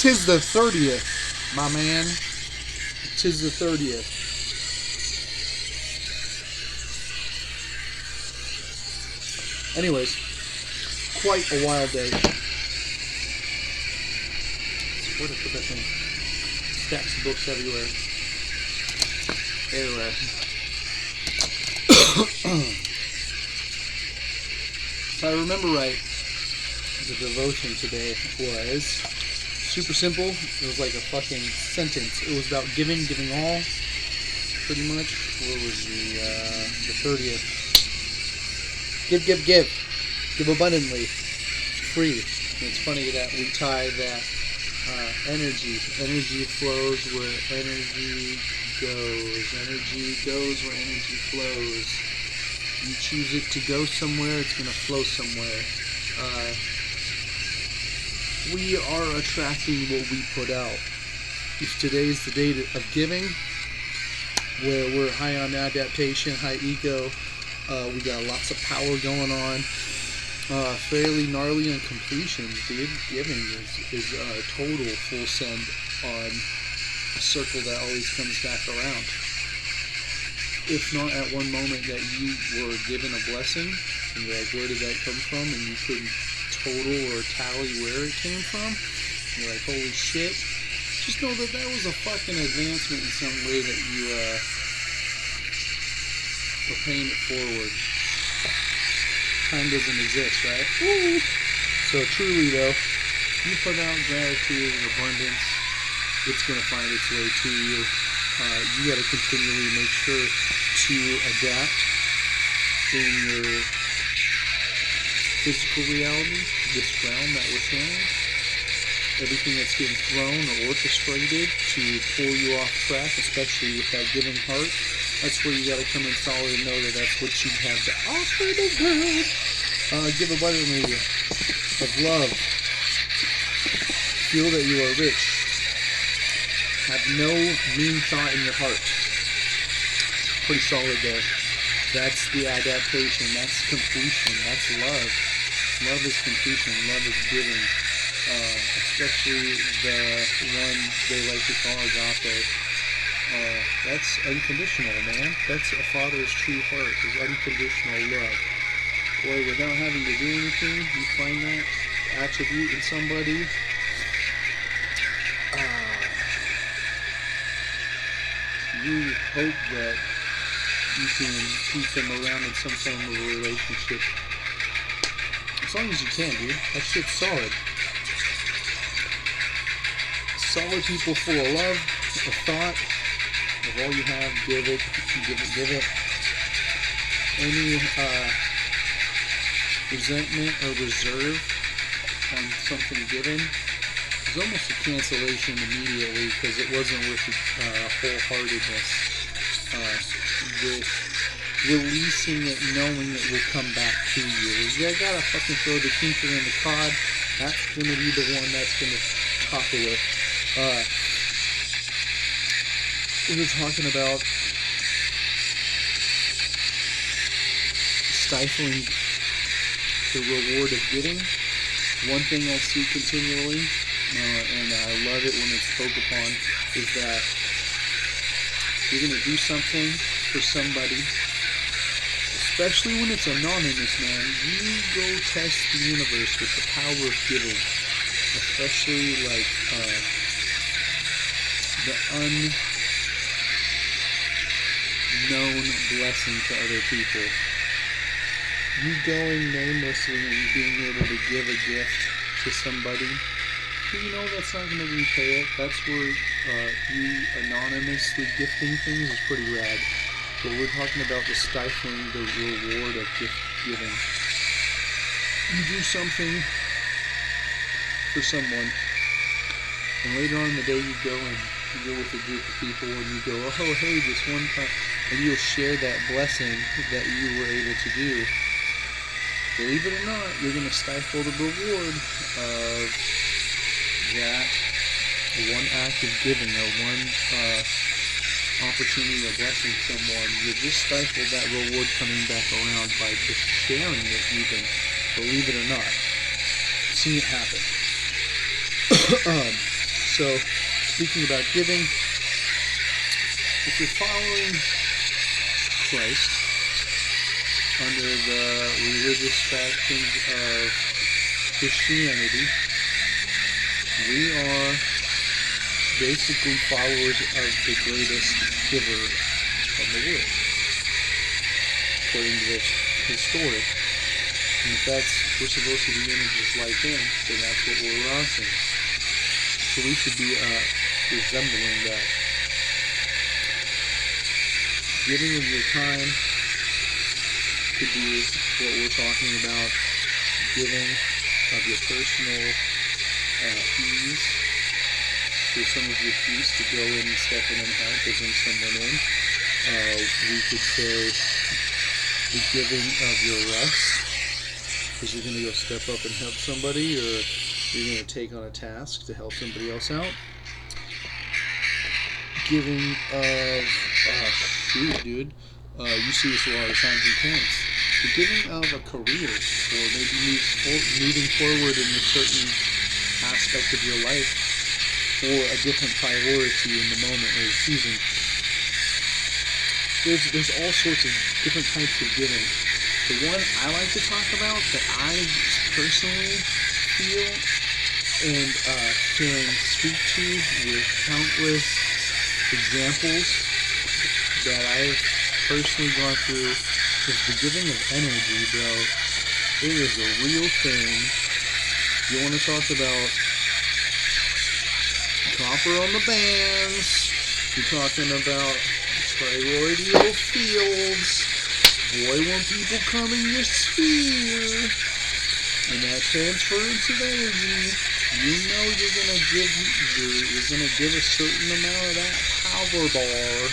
'tis the 30th, my man. 'Tis the 30th. Anyways, quite a wild day. Where to put that thing? Stacks of books everywhere. Everywhere. If I remember right, the devotion today was super simple. It was like a fucking sentence. It was about giving all, pretty much. Where was the 30th? Give abundantly, free. And it's funny that we tie that energy flows where energy goes. Energy goes where energy flows. You choose it to go somewhere, it's going to flow somewhere. We are attracting what we put out. If today is the day of giving, where we're high on adaptation, high ego, we got lots of power going on, fairly gnarly on completion, dude. Giving is a total full send on a circle that always comes back around. If not at one moment that you were given a blessing, and you're like, where did that come from? And you couldn't total or tally where it came from. You're like, holy shit. Just know that that was a fucking advancement in some way that you were paying it forward. Time doesn't exist, right? Woo! So truly though, you put out gratitude and abundance, it's going to find its way to you. You got to continually make sure to adapt in your physical reality, this realm that we're sharing. Everything that's getting thrown or orchestrated to pull you off track, especially with that giving heart, that's where you got to come in solid and know that that's what you have to offer the world. Give abundantly of love. Feel that you are rich. Have no mean thought in your heart. Pretty solid there. That's the adaptation. That's completion. That's love. Love is completion. Love is giving. Especially the one they like to call agape. That's unconditional, man. That's a father's true heart, is unconditional love. Boy, without having to do anything, you find that attribute in somebody. You hope that you can keep them around in some form of a relationship. As long as you can, dude. That shit's solid. Solid people full of love, of thought, of all you have, give it, give it. Any resentment or reserve on something given is almost a cancellation immediately because it wasn't with wholeheartedness. With releasing it, knowing it will come back to you. You gotta fucking throw the tinker in the cod. That's gonna be the one that's gonna topple it. We were talking about stifling the reward of giving. One thing I see continually, and I love it when it's spoke upon, is that you're going to do something for somebody, especially when it's anonymous, man. You go test the universe with the power of giving, especially like the unknown blessing to other people. You going namelessly and being able to give a gift to somebody, you know that's not going to repay it. That's where you anonymously gifting things is pretty rad. But we're talking about the stifling the reward of gift giving. You do something for someone, and later on in the day you go with a group of people and you go, oh hey, this one time, and you'll share that blessing that you were able to do. Believe it or not, you're going to stifle the reward of that one act of giving or one opportunity of blessing someone. You just stifle that reward coming back around by just sharing it even. Believe it or not. I've seen it happen. So, speaking about giving, if you're following Christ under the religious factions of Christianity, we are basically followers of the greatest giver of the world, according to his story. And if we're supposed to be images like him, then that's what we're arousing. So we should be resembling that. Giving of your time could be what we're talking about. Giving of your personal ease, for some of your peace to go in and step in and help, or bring someone in. We could say the giving of your rest, because you're going to go step up and help somebody, or you're going to take on a task to help somebody else out. Giving of, you see this a lot of times in parents. The giving of a career, or maybe moving forward in a certain aspect of your life for a different priority in the moment or the season. There's all sorts of different types of giving. The one I like to talk about that I personally feel and can speak to with countless examples that I've personally gone through is the giving of energy, bro. It is a real thing. You want to talk about copper on the bands, you're talking about primordial fields, boy, when people come in your sphere, and that transference of energy, you know you're gonna give a certain amount of that power bar,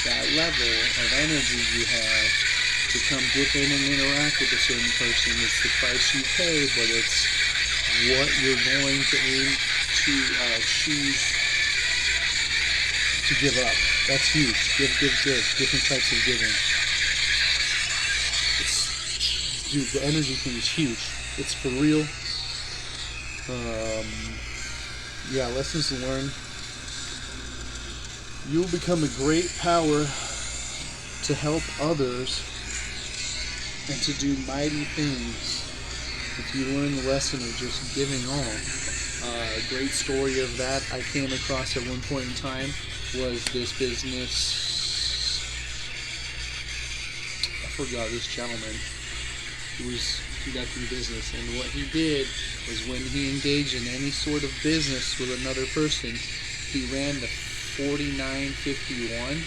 that level of energy you have to come dip in and interact with a certain person. It's the price you pay, but it's what you're going to aim to choose to give up. That's huge. Give. Different types of giving. Dude, the energy thing is huge. It's for real. Lessons learned. You'll become a great power to help others and to do mighty things if you learn the lesson of just giving all. A great story of that I came across at one point in time was this business. I forgot this gentleman who was conducting business, and what he did was when he engaged in any sort of business with another person, he ran the 49-51,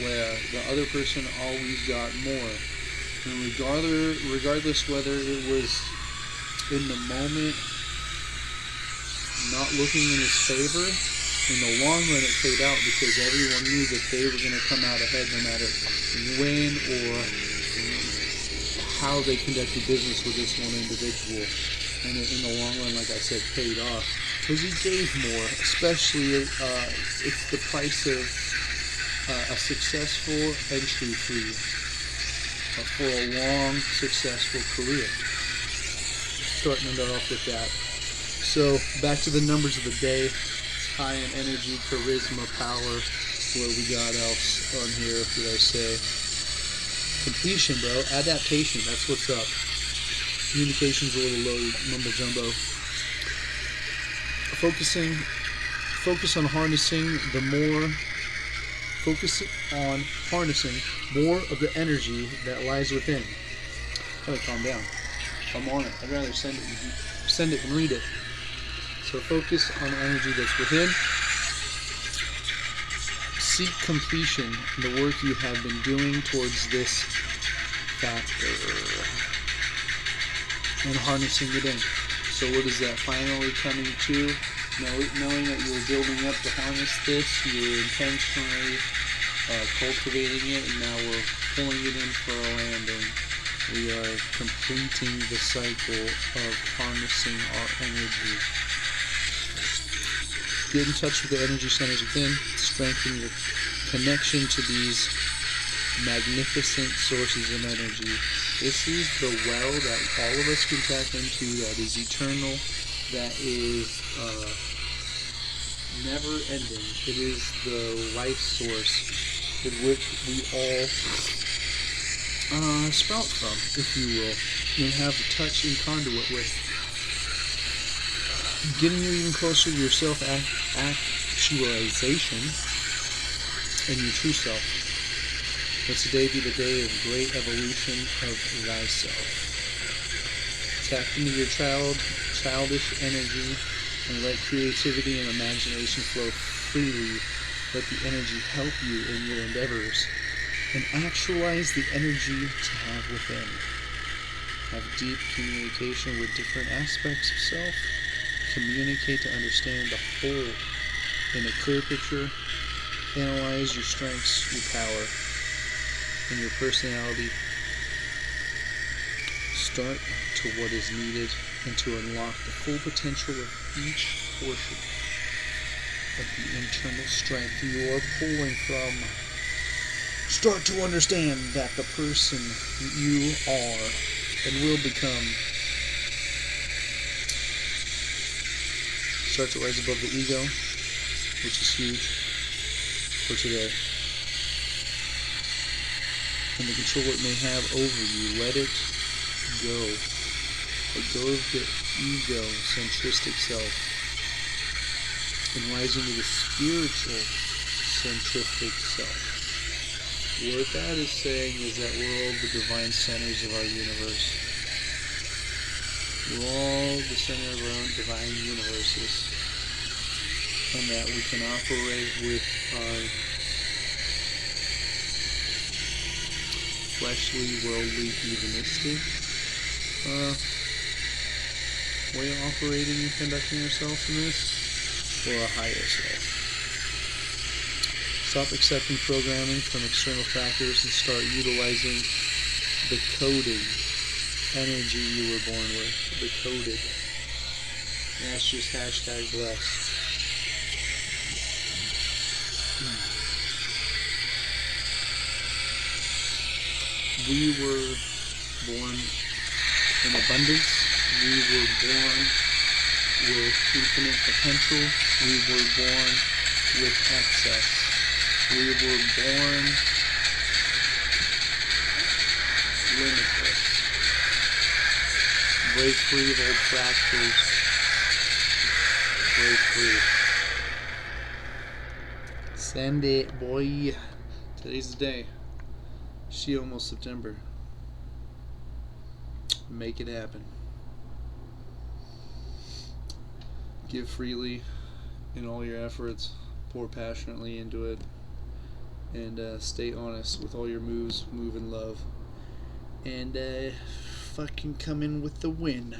where the other person always got more. And regardless whether it was in the moment not looking in his favor, in the long run it paid out because everyone knew that they were going to come out ahead no matter when or how they conducted business with this one individual. And in the long run, like I said, paid off because he gave more, especially it's the price of a successful entry fee for a long, successful career. Starting it off with that. So, back to the numbers of the day. It's high in energy, charisma, power. What we got else on here, did I say? Completion, bro. Adaptation, that's what's up. Communication's a little low, mumble jumbo. Focus on harnessing more of the energy that lies within. Gotta calm down. I'm on it. I'd rather send it and read it. So focus on the energy that's within. Seek completion in the work you have been doing towards this factor and harnessing it in. So what is that finally coming to? Knowing that you're building up to harness this, you're intentionally cultivating it, and now we're pulling it in for a landing. We are completing the cycle of harnessing our energy. Get in touch with the energy centers within. Strengthen your connection to these magnificent sources of energy. This is the well that all of us can tap into, that is eternal, that is never ending. It is the life source in which we all sprout from, if you will, and have a touch and conduit with. Getting you even closer to your self-actualization and your true self. Let today be the day of great evolution of thyself. Tap into your childish energy and let creativity and imagination flow freely. Let the energy help you in your endeavors and actualize the energy to have within. Have deep communication with different aspects of self. Communicate to understand the whole in a clear picture. Analyze your strengths, your power, and your personality. Start to what is needed and to unlock the full potential of each portion of the internal strength you are pulling from. Start to understand that the person you are and will become. Start to rise above the ego, which is huge for today, and the control it may have over you. Let it go. Let go of the ego-centristic self and rise into the spiritual-centric self. What that is saying is that we're all the divine centers of our universe. We're all the center of our own divine universes, and that we can operate with our fleshly, worldly, hedonistic way of operating and conducting ourselves in this, or a higher self. Stop accepting programming from external factors and start utilizing the coded energy you were born with. The coded. And that's just #blessed. We were born in abundance. We were born with infinite potential. We were born with excess. We were born limitless. Break free of old fractures. Break free. Send it, boy. Today's the day. She almost September. Make it happen. Give freely in all your efforts. Pour passionately into it. And stay honest with all your moves. Move in love. And fucking come in with the win.